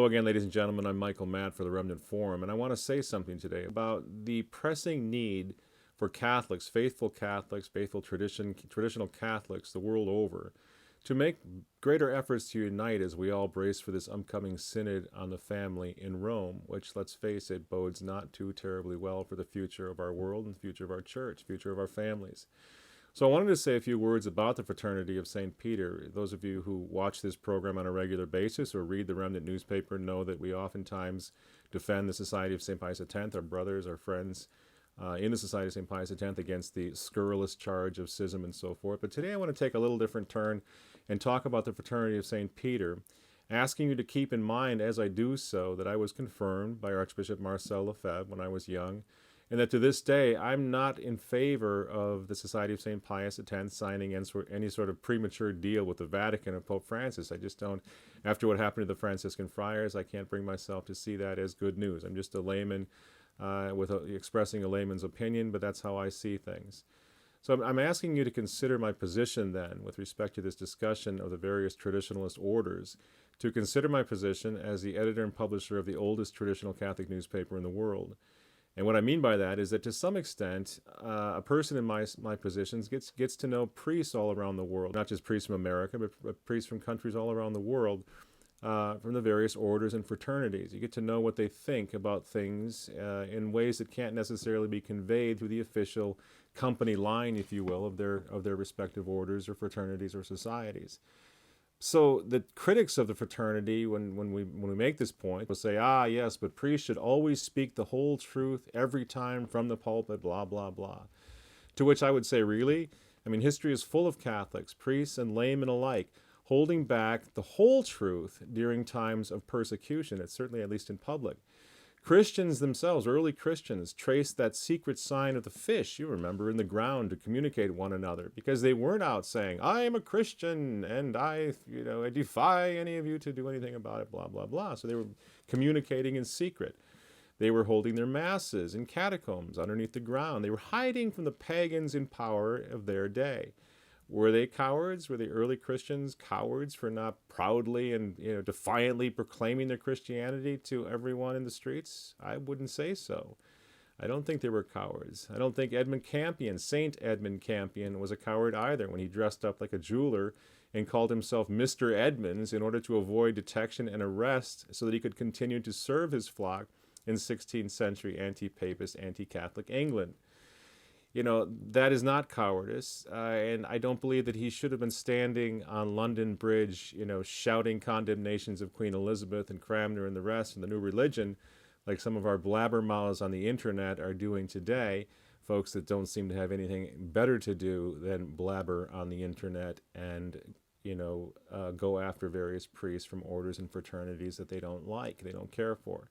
Hello again, ladies and gentlemen. I'm Michael Matt for the Remnant Forum, and I want to say something today about the pressing need for Catholics, faithful traditional Catholics the world over, to make greater efforts to unite as we all brace for this upcoming synod on the family in Rome, which, let's face it, bodes not too terribly well for the future of our world and the future of our church, future of our families. So I wanted to say a few words about the Fraternity of St. Peter. Those of you who watch this program on a regular basis or read the Remnant newspaper know that we oftentimes defend the Society of St. Pius X, our brothers, our friends in the Society of St. Pius X, against the scurrilous charge of schism and so forth. But today I want to take a little different turn and talk about the Fraternity of St. Peter, asking you to keep in mind as I do so that I was confirmed by Archbishop Marcel Lefebvre when I was young, and that to this day, I'm not in favor of the Society of St. Pius X signing any sort of premature deal with the Vatican or Pope Francis. I just don't, after what happened to the Franciscan friars, I can't bring myself to see that as good news. I'm just a layman expressing a layman's opinion, but that's how I see things. So I'm asking you to consider my position then with respect to this discussion of the various traditionalist orders, to consider my position as the editor and publisher of the oldest traditional Catholic newspaper in the world. And what I mean by that is that to some extent, a person in my positions gets to know priests all around the world, not just priests from America, but priests from countries all around the world, from the various orders and fraternities. You get to know what they think about things in ways that can't necessarily be conveyed through the official company line, if you will, of their respective orders or fraternities or societies. So the critics of the fraternity, when we make this point, will say, yes, but priests should always speak the whole truth every time from the pulpit, blah, blah, blah. To which I would say, really? I mean, history is full of Catholics, priests and laymen alike, holding back the whole truth during times of persecution. It's certainly at least in public. Christians themselves, early Christians, traced that secret sign of the fish, you remember, in the ground to communicate one another, because they weren't out saying, I am a Christian and I defy any of you to do anything about it, blah, blah, blah. So they were communicating in secret. They were holding their masses in catacombs underneath the ground. They were hiding from the pagans in power of their day. Were they cowards? Were the early Christians cowards for not proudly and defiantly proclaiming their Christianity to everyone in the streets? I wouldn't say so. I don't think they were cowards. I don't think Saint Edmund Campion, was a coward either when he dressed up like a jeweler and called himself Mr. Edmunds in order to avoid detection and arrest so that he could continue to serve his flock in 16th century anti-papist, anti-Catholic England. That is not cowardice, and I don't believe that he should have been standing on London Bridge, shouting condemnations of Queen Elizabeth and Cranmer and the rest and the new religion, like some of our blabbermouths on the internet are doing today, folks that don't seem to have anything better to do than blabber on the internet and, go after various priests from orders and fraternities that they don't like, they don't care for.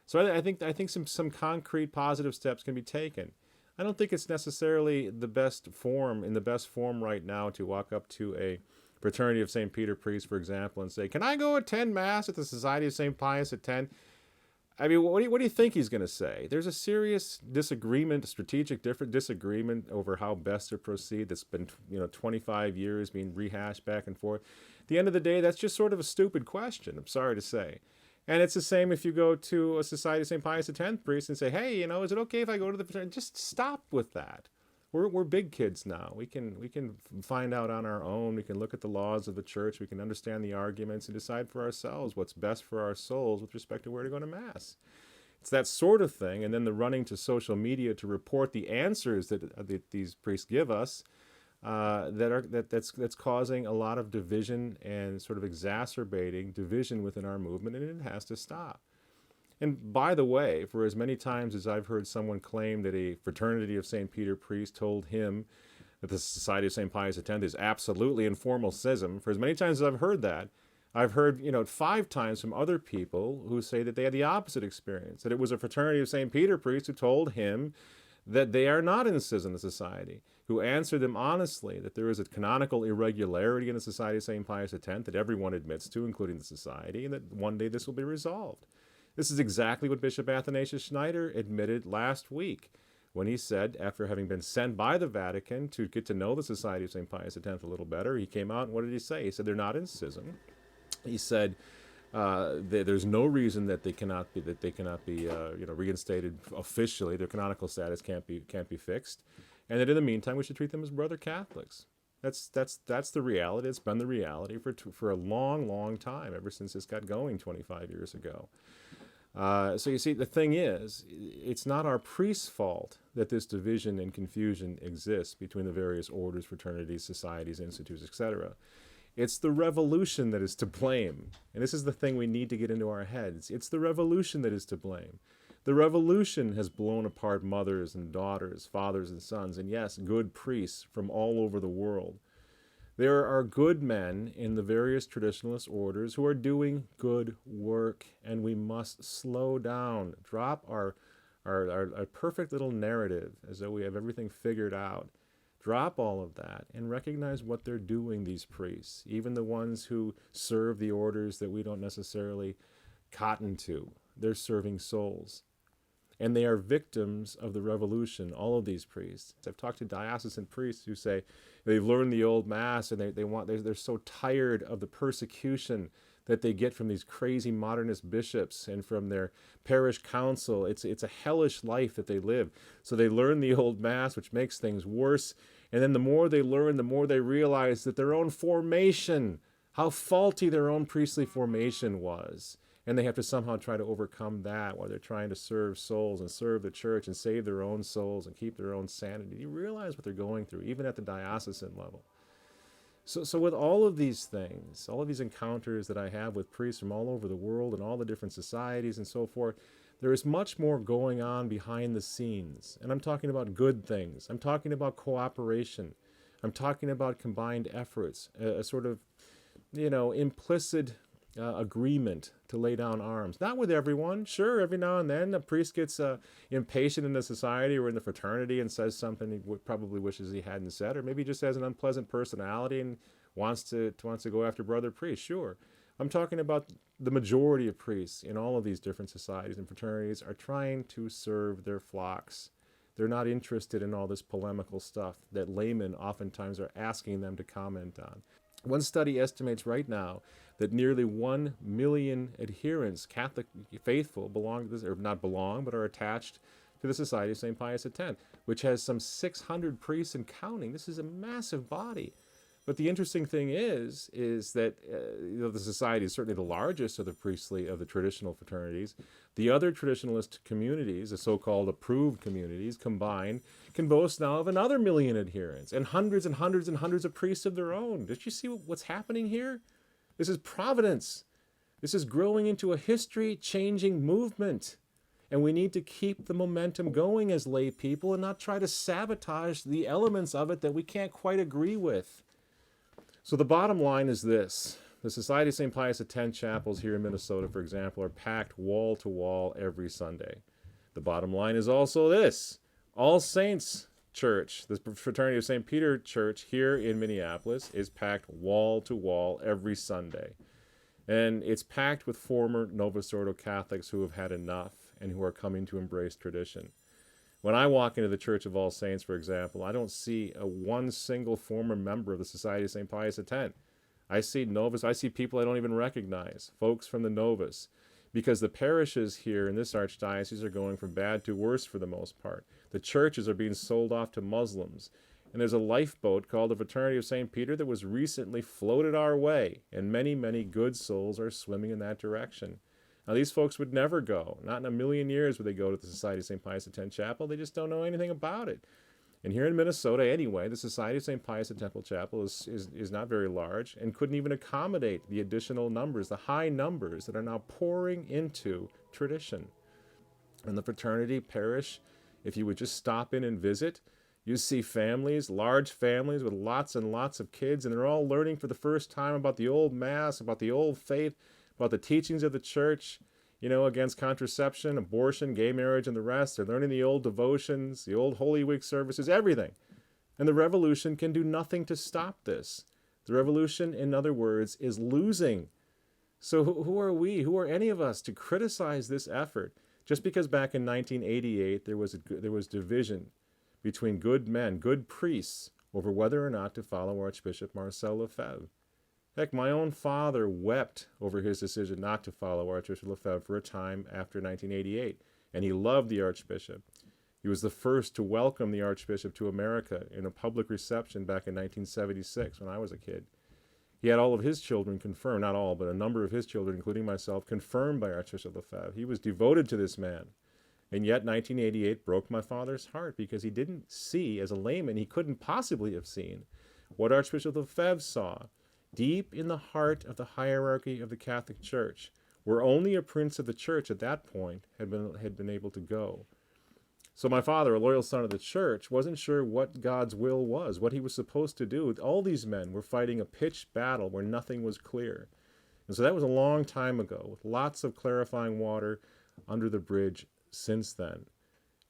So I think some concrete positive steps can be taken. I don't think it's necessarily the best form right now to walk up to a Fraternity of St. Peter priest, for example, and say, can I go attend Mass at the Society of St. Pius at 10? I mean, what do you think he's going to say? There's a serious disagreement, strategic disagreement over how best to proceed that's been 25 years being rehashed back and forth. At the end of the day, that's just sort of a stupid question, I'm sorry to say. And it's the same if you go to a Society of St. Pius X priest and say, hey, is it okay if I go to the fraternity? Just stop with that. We're big kids now. We can find out on our own. We can look at the laws of the church. We can understand the arguments and decide for ourselves what's best for our souls with respect to where to go to Mass. It's that sort of thing. And then the running to social media to report the answers that these priests give us, that's causing a lot of division and sort of exacerbating division within our movement, and it has to stop. And by the way, for as many times as I've heard someone claim that a Fraternity of St. Peter priest told him that the Society of St. Pius X is absolutely informal schism, for as many times as I've heard that, I've heard 5 times from other people who say that they had the opposite experience, that it was a Fraternity of St. Peter priest who told him that they are not in schism, the society, who answered them honestly that there is a canonical irregularity in the Society of St. Pius X that everyone admits to, including the society, and that one day this will be resolved. This is exactly what Bishop Athanasius Schneider admitted last week when he said, after having been sent by the Vatican to get to know the Society of St. Pius X a little better, he came out and what did he say? He said they're not in schism. He said There's no reason that they cannot be reinstated officially. Their canonical status can't be fixed, and that in the meantime we should treat them as brother Catholics. That's the reality. It's been the reality for a long time, ever since this got going 25 years ago. So you see, the thing is, it's not our priests' fault that this division and confusion exists between the various orders, fraternities, societies, institutes, etc. It's the revolution that is to blame. And this is the thing we need to get into our heads. It's the revolution that is to blame. The revolution has blown apart mothers and daughters, fathers and sons, and yes, good priests from all over the world. There are good men in the various traditionalist orders who are doing good work, and we must slow down, drop our perfect little narrative as though we have everything figured out. Drop all of that and recognize what they're doing, these priests, even the ones who serve the orders that we don't necessarily cotton to. They're serving souls. And they are victims of the revolution, all of these priests. I've talked to diocesan priests who say they've learned the old mass and they're so tired of the persecution that they get from these crazy modernist bishops and from their parish council. It's a hellish life that they live. So they learn the old mass, which makes things worse. And then the more they learn, the more they realize that their own formation, how faulty their own priestly formation was. And they have to somehow try to overcome that while they're trying to serve souls and serve the church and save their own souls and keep their own sanity. You realize what they're going through, even at the diocesan level. So with all of these things, all of these encounters that I have with priests from all over the world and all the different societies and so forth, there is much more going on behind the scenes. And I'm talking about good things. I'm talking about cooperation. I'm talking about combined efforts, a sort of, implicit agreement to lay down arms. Not with everyone. Sure, every now and then a priest gets impatient in the society or in the fraternity and says something he probably wishes he hadn't said, or maybe he just has an unpleasant personality and wants to go after brother priests. Sure. I'm talking about the majority of priests in all of these different societies and fraternities are trying to serve their flocks. They're not interested in all this polemical stuff that laymen oftentimes are asking them to comment on. One study estimates right now that nearly 1 million adherents, Catholic faithful, belong to this, or not belong, but are attached to the Society of St. Pius X, which has some 600 priests and counting. This is a massive body. But the interesting thing is that the society is certainly the largest of the traditional fraternities. The other traditionalist communities, the so-called approved communities, combined, can boast now of another 1 million adherents and hundreds and hundreds and hundreds of priests of their own. Did you see what's happening here? This is providence. This is growing into a history-changing movement. And we need to keep the momentum going as lay people and not try to sabotage the elements of it that we can't quite agree with. So the bottom line is this. The Society of St. Pius X chapels here in Minnesota, for example, are packed wall to wall every Sunday. The bottom line is also this. All Saints Church, the Fraternity of St. Peter Church here in Minneapolis, is packed wall to wall every Sunday. And it's packed with former Novus Ordo Catholics who have had enough and who are coming to embrace tradition. When I walk into the Church of All Saints, for example, I don't see one single former member of the Society of St. Pius X. I see Novus. I see people I don't even recognize, folks from the Novus, because the parishes here in this archdiocese are going from bad to worse for the most part. The churches are being sold off to Muslims. And there's a lifeboat called the Fraternity of St. Peter that was recently floated our way, and many, many good souls are swimming in that direction. Now, these folks would never go. Not in a million years would they go to the Society of St. Pius X Chapel. They just don't know anything about it. And here in Minnesota, anyway, the Society of St. Pius X Chapel is not very large and couldn't even accommodate the additional numbers, the high numbers that are now pouring into tradition. And the fraternity parish, if you would just stop in and visit, you see families, large families with lots and lots of kids, and they're all learning for the first time about the old Mass, about the old faith, about the teachings of the church, against contraception, abortion, gay marriage, and the rest. They're learning the old devotions, the old Holy Week services, everything. And the revolution can do nothing to stop this. The revolution, in other words, is losing. So who are we, who are any of us to criticize this effort? Just because back in 1988 there was division between good men, good priests, over whether or not to follow Archbishop Marcel Lefebvre. Heck, my own father wept over his decision not to follow Archbishop Lefebvre for a time after 1988, and he loved the Archbishop. He was the first to welcome the Archbishop to America in a public reception back in 1976 when I was a kid. He had all of his children confirmed, not all, but a number of his children, including myself, confirmed by Archbishop Lefebvre. He was devoted to this man. And yet 1988 broke my father's heart because he didn't see, as a layman, he couldn't possibly have seen what Archbishop Lefebvre saw deep in the heart of the hierarchy of the Catholic Church, where only a prince of the Church at that point had been able to go. So my father, a loyal son of the Church, wasn't sure what God's will was, what he was supposed to do. All these men were fighting a pitched battle where nothing was clear. And so that was a long time ago, with lots of clarifying water under the bridge since then.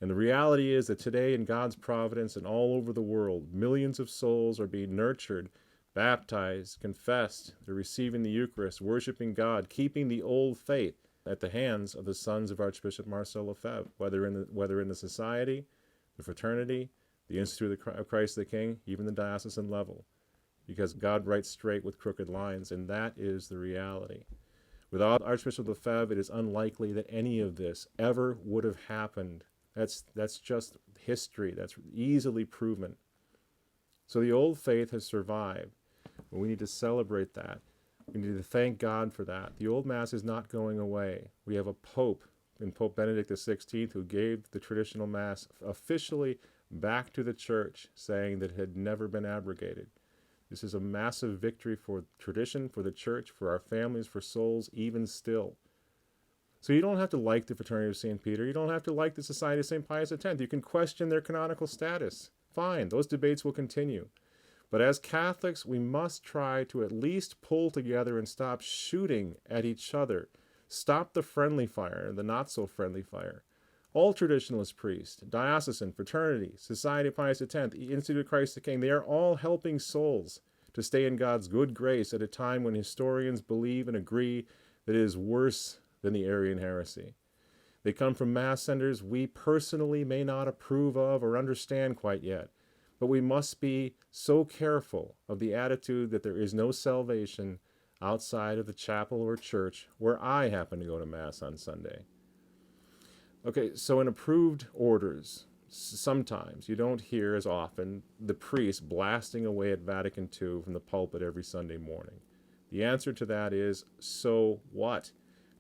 And the reality is that today, in God's providence and all over the world, millions of souls are being nurtured, baptized, confessed. They're receiving the Eucharist, worshiping God, keeping the old faith at the hands of the sons of Archbishop Marcel Lefebvre, whether in the society, the fraternity, the Institute of Christ the King, even the diocesan level, because God writes straight with crooked lines, and that is the reality. Without Archbishop Lefebvre, it is unlikely that any of this ever would have happened. That's just history. That's easily proven. So the old faith has survived, and we need to celebrate that. We need to thank God for that. The old Mass is not going away. We have a Pope, in Pope Benedict XVI, who gave the traditional Mass officially back to the Church, saying that it had never been abrogated. This is a massive victory for tradition, for the Church, for our families, for souls, even still. So you don't have to like the Fraternity of St. Peter. You don't have to like the Society of St. Pius X. You can question their canonical status. Fine, those debates will continue. But as Catholics, we must try to at least pull together and stop shooting at each other. Stop the friendly fire, the not-so-friendly fire. All traditionalist priests, diocesan, fraternity, Society of Pius X, Institute of Christ the King, they are all helping souls to stay in God's good grace at a time when historians believe and agree that it is worse than the Arian heresy. They come from Mass centers we personally may not approve of or understand quite yet. But we must be so careful of the attitude that there is no salvation outside of the chapel or church where I happen to go to Mass on Sunday. Okay, so in approved orders, sometimes you don't hear as often the priest blasting away at Vatican II from the pulpit every Sunday morning. The answer to that is, so what?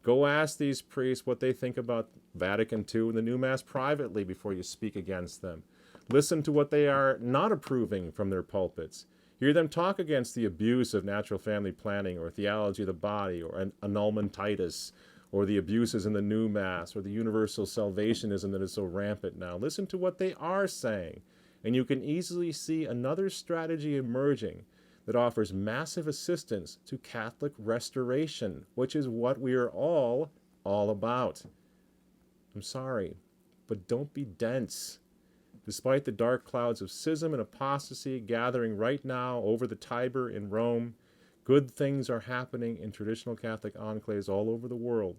Go ask these priests what they think about Vatican II and the new Mass privately before you speak against them. Listen to what they are not approving from their pulpits. Hear them talk against the abuse of natural family planning or theology of the body or annulmentitis or the abuses in the new Mass or the universal salvationism that is so rampant now. Listen to what they are saying, and you can easily see another strategy emerging that offers massive assistance to Catholic restoration, which is what we are all about. I'm sorry, but don't be dense. Despite the dark clouds of schism and apostasy gathering right now over the Tiber in Rome, good things are happening in traditional Catholic enclaves all over the world,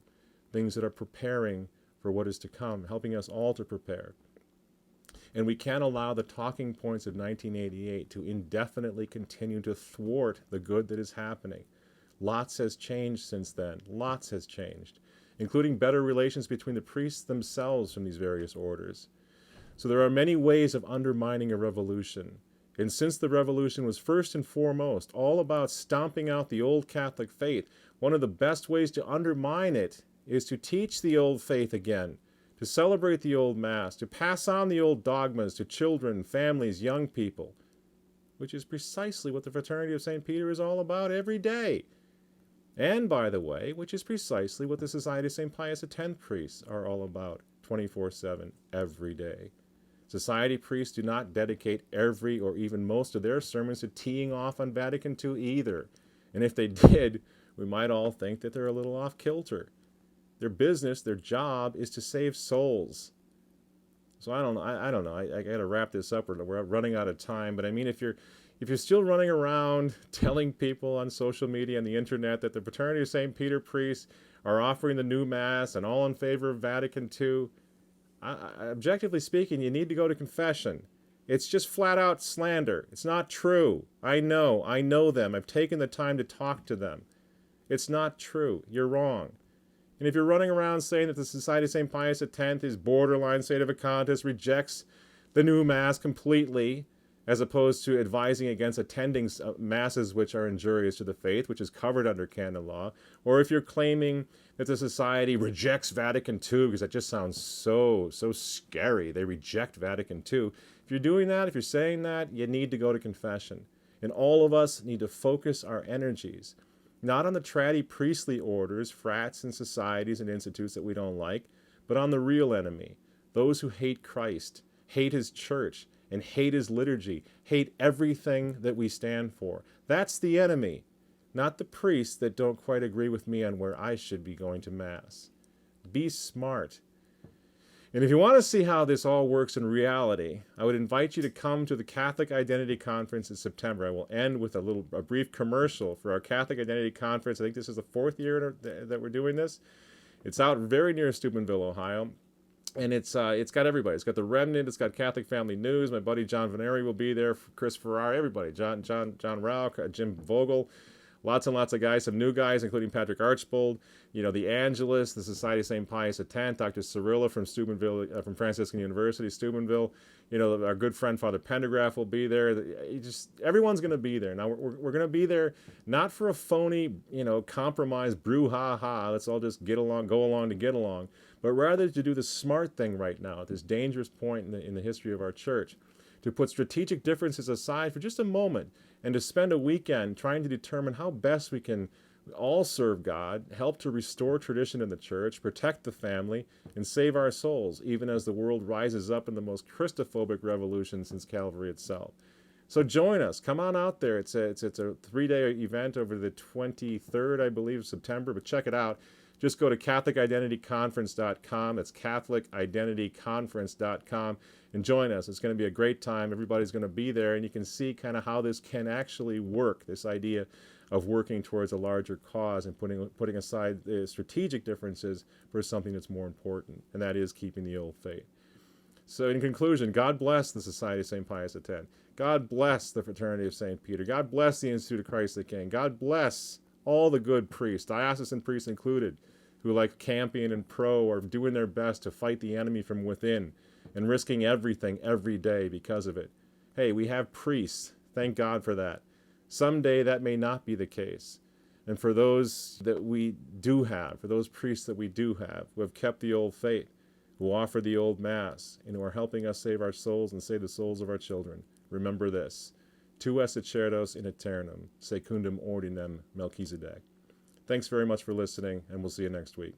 things that are preparing for what is to come, helping us all to prepare. And we can't allow the talking points of 1988 to indefinitely continue to thwart the good that is happening. Lots has changed since then. Lots has changed, including better relations between the priests themselves from these various orders. So there are many ways of undermining a revolution. And since the revolution was first and foremost all about stomping out the old Catholic faith, one of the best ways to undermine it is to teach the old faith again, to celebrate the old Mass, to pass on the old dogmas to children, families, young people, which is precisely what the Fraternity of St. Peter is all about every day. And, by the way, which is precisely what the Society of St. Pius X priests are all about 24/7 every day. Society priests do not dedicate every or even most of their sermons to teeing off on Vatican II either. And if they did, we might all think that they're a little off kilter. Their business, their job, is to save souls. So I don't know. I got to wrap this up. We're running out of time. But I mean, if you're still running around telling people on social media and the internet that the Fraternity of St. Peter priests are offering the new Mass and all in favor of Vatican II, objectively speaking, you need to go to confession. It's just flat out slander. It's not true. I know them. I've taken the time to talk to them. It's not true. You're wrong. And if you're running around saying that the Society of St. Pius X is borderline sedevacantist, rejects the new Mass completely, as opposed to advising against attending masses which are injurious to the faith, which is covered under canon law, or if you're claiming that the Society rejects Vatican II, because that just sounds so scary, they reject Vatican II. If you're doing that, if you're saying that, you need to go to confession. And all of us need to focus our energies, not on the tratty priestly orders, frats and societies and institutes that we don't like, but on the real enemy, those who hate Christ, hate his church, and hate his liturgy, hate everything that we stand for. That's the enemy, not the priests that don't quite agree with me on where I should be going to Mass. Be smart. And if you want to see how this all works in reality, I would invite you to come to the Catholic Identity Conference in September. I will end with a brief commercial for our Catholic Identity Conference. I think this is the 4th year that we're doing this. It's out very near Steubenville, Ohio. And it's got everybody. It's got the Remnant. It's got Catholic Family News. My buddy John Veneri will be there. Chris Ferrari, everybody. John Rao, Jim Vogel. Lots and lots of guys. Some new guys, including Patrick Archbold. You know, the Angelus, the Society of St. Pius X, Dr. Cirilla from Steubenville, from Franciscan University, Steubenville. You know, our good friend Father Pendergraft will be there. Everyone's going to be there. Now, we're going to be there not for a phony, compromise, brouhaha. Let's all just go along to get along. But rather to do the smart thing right now at this dangerous point in the history of our church, to put strategic differences aside for just a moment and to spend a weekend trying to determine how best we can all serve God, help to restore tradition in the church, protect the family, and save our souls, even as the world rises up in the most Christophobic revolution since Calvary itself. So join us. Come on out there. It's a 3-day event over the 23rd, I believe, of September, but check it out. Just go to CatholicIdentityConference.com. That's CatholicIdentityConference.com and join us. It's going to be a great time. Everybody's going to be there, and you can see kind of how this can actually work, this idea of working towards a larger cause and putting aside the strategic differences for something that's more important, and that is keeping the old faith. So in conclusion, God bless the Society of St. Pius X. God bless the Fraternity of St. Peter. God bless the Institute of Christ the King. God bless all the good priests, diocesan priests included, who like camping and pro are doing their best to fight the enemy from within and risking everything every day because of it. Hey, we have priests. Thank God for that. Someday that may not be the case. And for those that we do have, for those priests that we do have, who have kept the old faith, who offer the old Mass, and who are helping us save our souls and save the souls of our children, remember this: Tu es sacerdos in aeternum, secundum ordinem Melchizedek. Thanks very much for listening, and we'll see you next week.